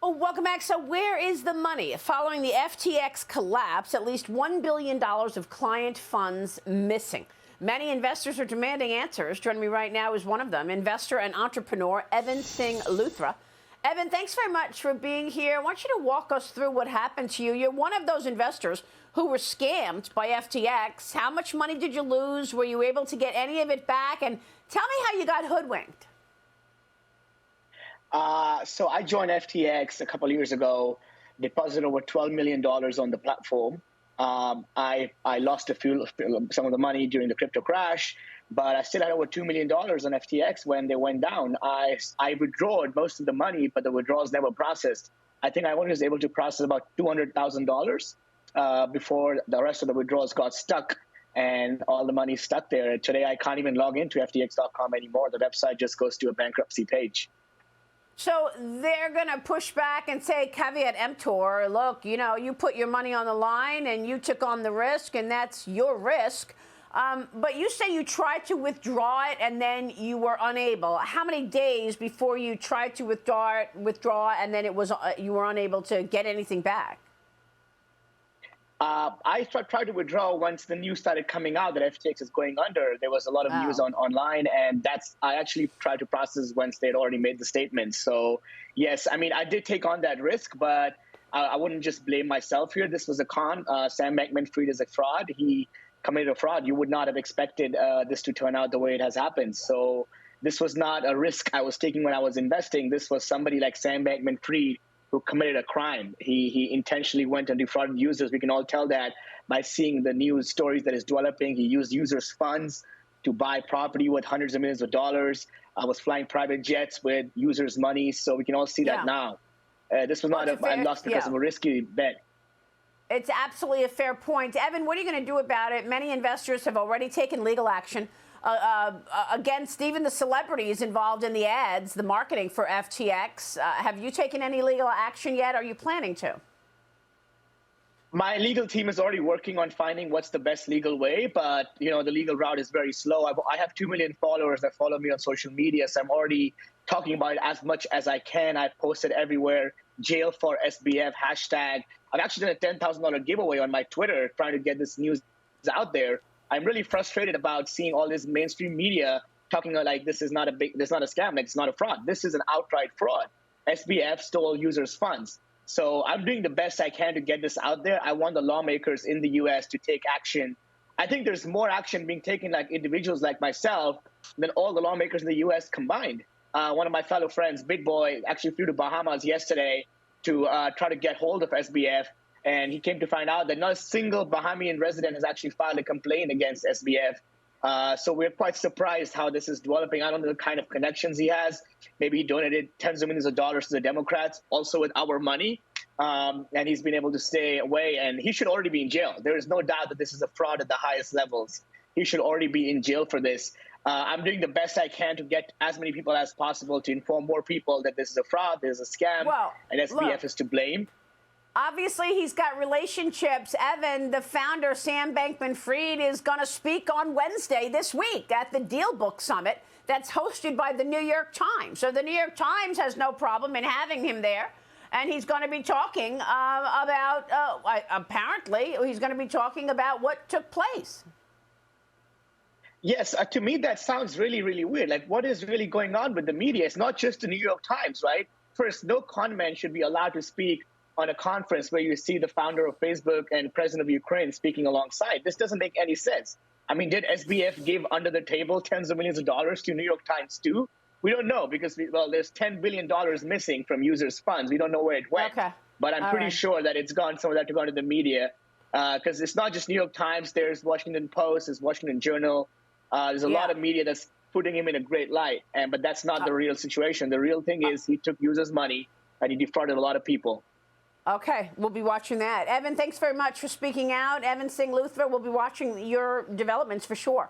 Oh, welcome back. So where is the money? Following the FTX collapse, at least $1 billion of client funds missing. Many investors are demanding answers. Joining me right now is one of them, investor and entrepreneur Evan Singh Luthra. Evan, thanks very much for being here. I want you to walk us through what happened to you. You're one of those investors who were scammed by FTX. How much money did you lose? Were you able to get any of it back? And tell me how you got hoodwinked. So I joined FTX a couple of years ago, deposited over $12 million on the platform. I lost some of the money during the crypto crash, but I still had over $2 million on FTX when they went down. I withdrawed most of the money, but the withdrawals never processed. I think I only was able to process about $200,000 before the rest of the withdrawals got stuck and all the money stuck there. Today, I can't even log into FTX.com anymore. The website just goes to a bankruptcy page. So they're going to push back and say, caveat emptor, look, you know, you put your money on the line and you took on the risk, and that's your risk. But you say you tried to withdraw it and then you were unable. How many days before you tried to withdraw and then you were unable to get anything back? I tried to withdraw once the news started coming out that FTX is going under. There was a lot of news online, and I actually tried to process once they had already made the statement. So, yes, I mean, I did take on that risk, but I wouldn't just blame myself here. This was a con. Sam Bankman-Fried is a fraud. He committed a fraud. You would not have expected this to turn out the way it has happened. So this was not a risk I was taking when I was investing. This was somebody like Sam Bankman-Fried who committed a crime. He intentionally went and defrauded users. We can all tell that by seeing the news stories that is developing. He used users' funds to buy property worth hundreds of millions of dollars. Was flying private jets with users' money. So we can all see that now. This was not I lost because of a risky bet. It's absolutely a fair point. Evan, what are you going to do about it? Many investors have already taken legal action against even the celebrities involved in the ads, the marketing for FTX. Have you taken any legal action yet? Are you planning to? My legal team is already working on finding what's the best legal way, but the legal route is very slow. I have 2 million followers that follow me on social media, so I'm already talking about it as much as I can. I've posted everywhere, jail for SBF, hashtag. I've actually done a $10,000 giveaway on my Twitter trying to get this news out there. I'm really frustrated about seeing all this mainstream media talking like this is not a scam, like it's not a fraud. This is an outright fraud. SBF stole users' funds. So I'm doing the best I can to get this out there. I want the lawmakers in the U.S. to take action. I think there's more action being taken like individuals like myself than all the lawmakers in the U.S. combined. One of my fellow friends, Big Boy, actually flew to Bahamas yesterday to try to get hold of SBF. And he came to find out that not a single Bahamian resident has actually filed a complaint against SBF. So we're quite surprised how this is developing. I don't know the kind of connections he has. Maybe he donated tens of millions of dollars to the Democrats, also with our money. And he's been able to stay away. And he should already be in jail. There is no doubt that this is a fraud at the highest levels. He should already be in jail for this. I'm doing the best I can to get as many people as possible to inform more people that this is a fraud, there's a scam, and SBF is to blame. Obviously, he's got relationships. Evan, the founder, Sam Bankman-Fried, is going to speak on Wednesday this week at the Deal Book Summit that's hosted by the New York Times. So the New York Times has no problem in having him there. And he's going to be talking about, apparently, he's going to be talking about what took place. Yes, to me, that sounds really, really weird. Like, what is really going on with the media? It's not just the New York Times, right? First, no con man should be allowed to speak on a conference where you see the founder of Facebook and president of Ukraine speaking alongside. This doesn't make any sense. I mean, did SBF give under the table tens of millions of dollars to New York Times too? We don't know because, there's $10 billion missing from users' funds. We don't know where it went. Okay. But I'm pretty sure that it's gone, some of that to go to the media because it's not just New York Times. There's Washington Post, there's Washington Journal. There's a lot of media that's putting him in a great light. But that's not the real situation. The real thing is he took users' money and he defrauded a lot of people. Okay, we'll be watching that. Evan, thanks very much for speaking out. Evan Singh Luthra, we'll be watching your developments for sure.